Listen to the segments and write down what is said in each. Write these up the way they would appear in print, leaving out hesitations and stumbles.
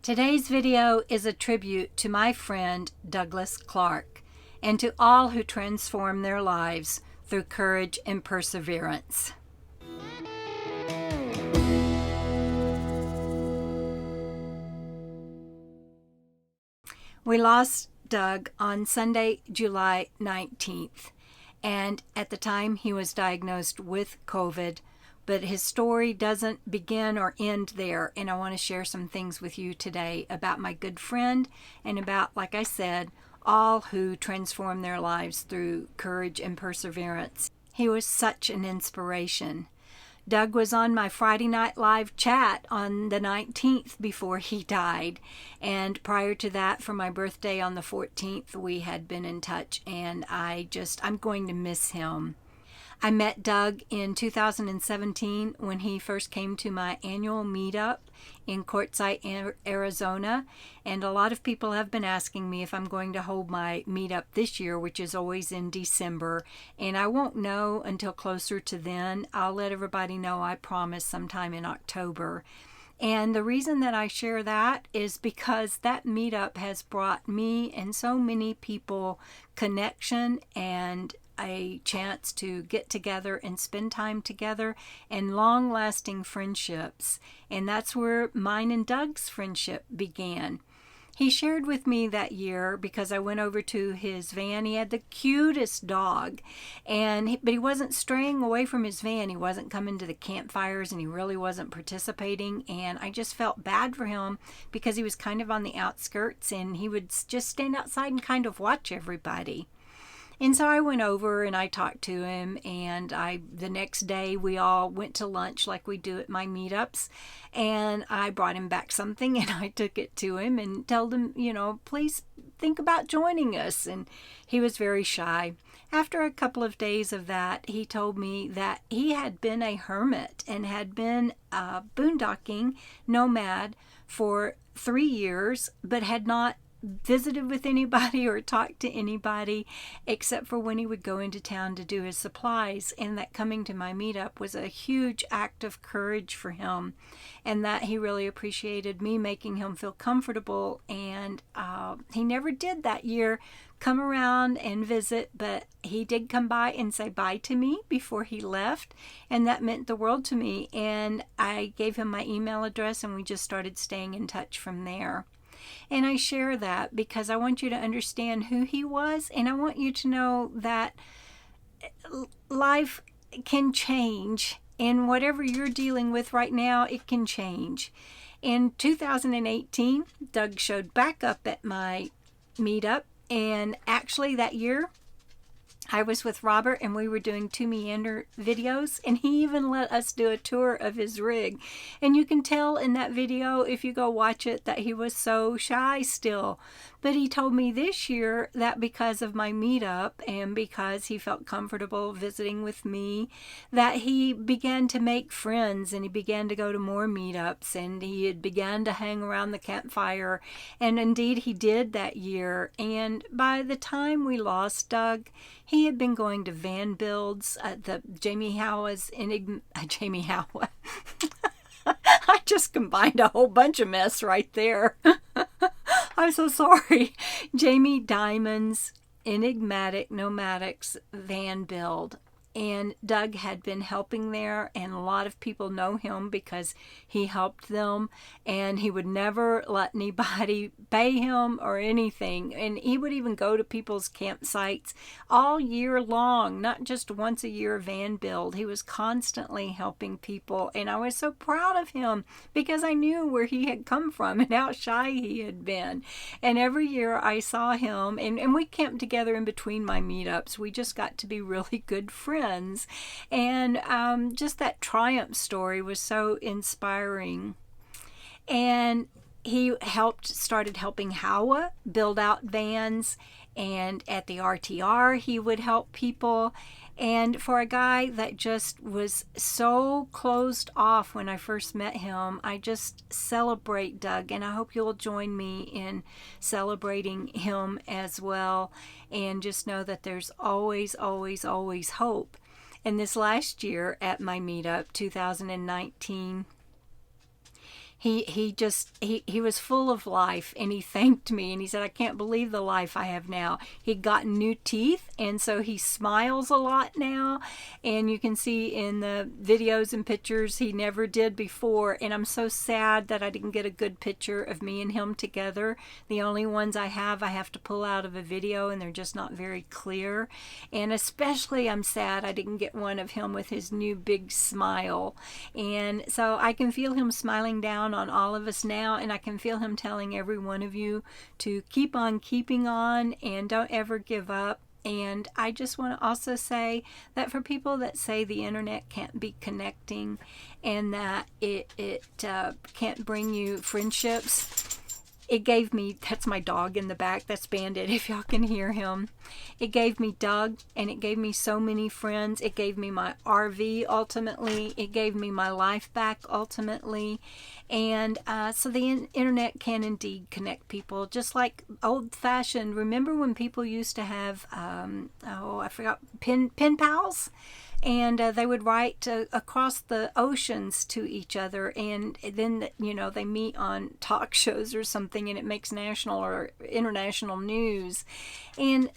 Today's video is a tribute to my friend Douglas Clark and to all who transform their lives through courage and perseverance. We lost Doug on Sunday, July 19th, and at the time he was diagnosed with COVID, but his story doesn't begin or end there, and I want to share some things with you today about my good friend and about, like I said, all who transform their lives through courage and perseverance. He was such an inspiration. Doug was on my Friday Night Live chat on the 19th before he died, and prior to that, for my birthday on the 14th, we had been in touch, and I'm going to miss him. I met Doug in 2017 when he first came to my annual meetup in Quartzsite, Arizona, and a lot of people have been asking me if I'm going to hold my meetup this year, which is always in December, and I won't know until closer to then. I'll let everybody know, I promise, sometime in October. And the reason that I share that is because that meetup has brought me and so many people connection and a chance to get together and spend time together and long-lasting friendships. And that's where mine and Doug's friendship began. He shared with me that year because I went over to his van. He had the cutest dog, but he wasn't straying away from his van. He wasn't coming to the campfires, and he really wasn't participating. And I just felt bad for him because he was kind of on the outskirts, and he would just stand outside and kind of watch everybody. And so I went over and I talked to him, and the next day we all went to lunch like we do at my meetups, and I brought him back something and I took it to him and told him, please think about joining us. And he was very shy. After a couple of days of that, he told me that he had been a hermit and had been boondocking nomad for 3 years, but had not visited with anybody or talked to anybody except for when he would go into town to do his supplies, and that coming to my meetup was a huge act of courage for him, and that he really appreciated me making him feel comfortable. And he never did that year come around and visit, but he did come by and say bye to me before he left, and that meant the world to me. And I gave him my email address, and we just started staying in touch from there. And I share that because I want you to understand who he was, and I want you to know that life can change, and whatever you're dealing with right now, it can change. In 2018, Doug showed back up at my meetup, and actually that year I was with Robert and we were doing To Meander videos, and he even let us do a tour of his rig. And you can tell in that video, if you go watch it, that he was so shy still. But he told me this year that because of my meetup and because he felt comfortable visiting with me, that he began to make friends, and he began to go to more meetups, and he had began to hang around the campfire. And indeed he did that year. And by the time we lost Doug, he had been going to van builds at the Jamie Howa's Jamie Howa. I just combined a whole bunch of mess right there. I'm so sorry. Jamie Diamond's Enigmatic Nomadics van build. And Doug had been helping there, and a lot of people know him because he helped them, and he would never let anybody pay him or anything. And he would even go to people's campsites all year long, not just once a year van build. He was constantly helping people, and I was so proud of him because I knew where he had come from and how shy he had been. And every year I saw him, and we camped together in between my meetups. We just got to be really good friends. And just that triumph story was so inspiring. And he started helping Howa build out vans, and at the RTR he would help people. And for a guy that just was so closed off when I first met him, I just celebrate Doug, and I hope you'll join me in celebrating him as well. And just know that there's always, always, always hope. And this last year at my meetup, 2019, he was full of life, and he thanked me, and he said, I can't believe the life I have now. He'd gotten new teeth, and so he smiles a lot now, and you can see in the videos and pictures he never did before. And I'm so sad that I didn't get a good picture of me and him together. The only ones I have to pull out of a video, and they're just not very clear. And especially I'm sad I didn't get one of him with his new big smile. And so I can feel him smiling down on all of us now, and I can feel him telling every one of you to keep on keeping on and don't ever give up. And I just want to also say that for people that say the internet can't be connecting and that it can't bring you friendships, it gave me, that's my dog in the back, that's Bandit, if y'all can hear him. It gave me Doug, and it gave me so many friends. It gave me my RV ultimately. It gave me my life back ultimately. And so the internet can indeed connect people, just like old-fashioned. Remember when people used to have, I forgot, pen pals? And they would write across the oceans to each other, and then they meet on talk shows or something, and it makes national or international news. And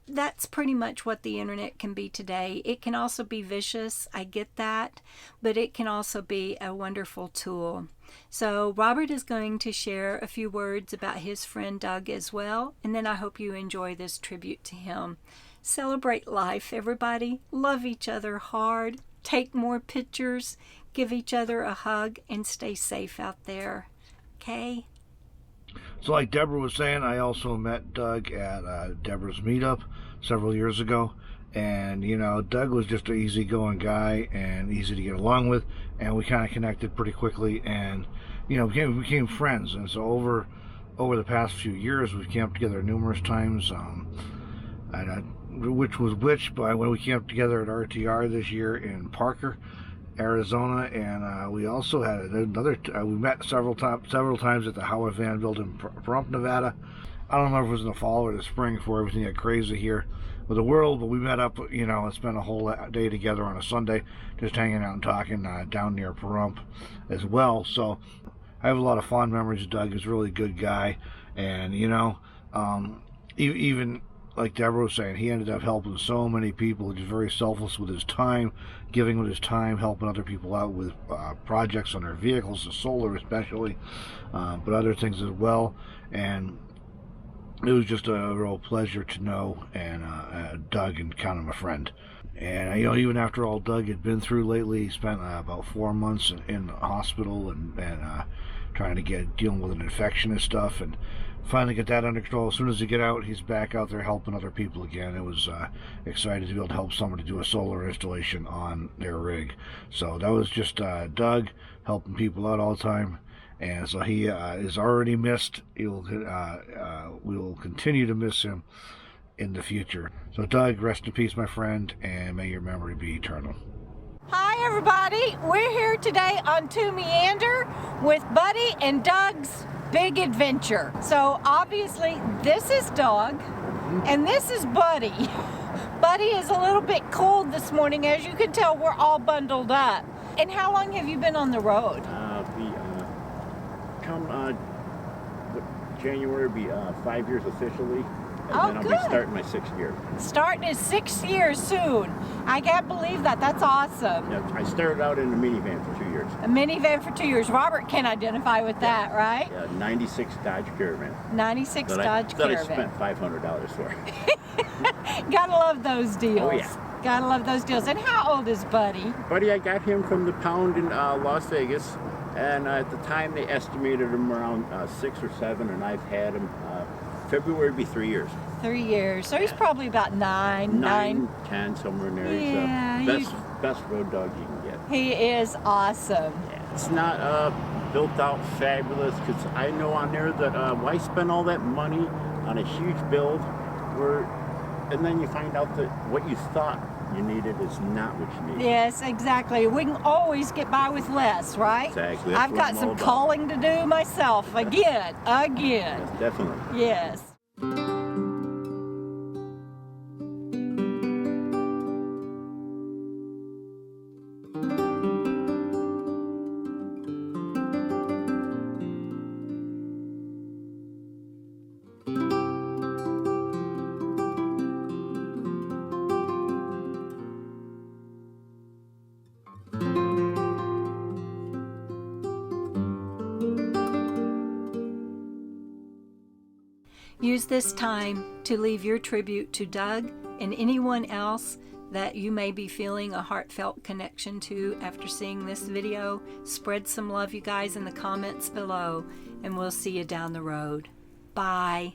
that's pretty much what the internet can be today. It can also be vicious, I get that, but it can also be a wonderful tool. So Robert is going to share a few words about his friend Doug as well, and then I hope you enjoy this tribute to him. Celebrate life, everybody. Love each other hard. Take more pictures. Give each other a hug, and stay safe out there. Okay? So like Debra was saying, I also met Doug at Debra's meetup several years ago. And, Doug was just an easygoing guy and easy to get along with. And we kind of connected pretty quickly and, became friends. And so over the past few years, we've camped together numerous times. Which was which, but when we camped together at RTR this year in Parker, Arizona, and we also had another. We met several times at the Howard Vanville in Pahrump, Nevada. I don't remember if it was in the fall or the spring before everything got crazy here with the world, but we met up, and spent a whole day together on a Sunday, just hanging out and talking down near Pahrump as well. So I have a lot of fond memories of Doug. He's a really good guy, and even like Debra was saying, he ended up helping so many people. He's very selfless with his time, giving with his time, helping other people out with projects on their vehicles, the solar especially, but other things as well. And it was just a real pleasure to know and Doug and count him a friend. And even after all Doug had been through lately, he spent about 4 months in the hospital and trying to dealing with an infection and stuff, and finally get that under control. As soon as he get out, he's back out there helping other people again. It was excited to be able to help somebody do a solar installation on their rig. So that was just Doug helping people out all the time, and so he is already missed. We will continue to miss him in the future. So Doug, rest in peace, my friend, and may your memory be eternal. Hi everybody, we're here today on To Meander with Buddy and Doug's big adventure. So obviously this is Doug and this is Buddy. Buddy is a little bit cold this morning. As you can tell, we're all bundled up. And how long have you been on the road? January will be 5 years officially. And then I'll be starting my 6th year. Starting his 6th year soon. I can't believe that. That's awesome. Yeah, I started out in a minivan for 2 years. A minivan for 2 years. Robert can identify with that, right? Yeah, 96 Dodge Caravan. 96 Dodge Caravan. That I spent $500 for. Gotta love those deals. Oh, yeah. Gotta love those deals. And how old is Buddy? Buddy, I got him from the pound in Las Vegas. And at the time, they estimated him around 6 or 7, and I've had him. February would be 3 years. 3 years. So he's probably about 9, 10, somewhere in there. Yeah, He's the best road dog you can get. He is awesome. Yeah, it's not built out fabulous, because I know on there that why spend all that money on a huge build and then you find out that what you thought you needed is not what you need. Yes, exactly. We can always get by with less, right? Exactly. I've got some calling to do myself again. Yes, definitely. Yes. Use this time to leave your tribute to Doug and anyone else that you may be feeling a heartfelt connection to after seeing this video. Spread some love, you guys, in the comments below, and we'll see you down the road. Bye.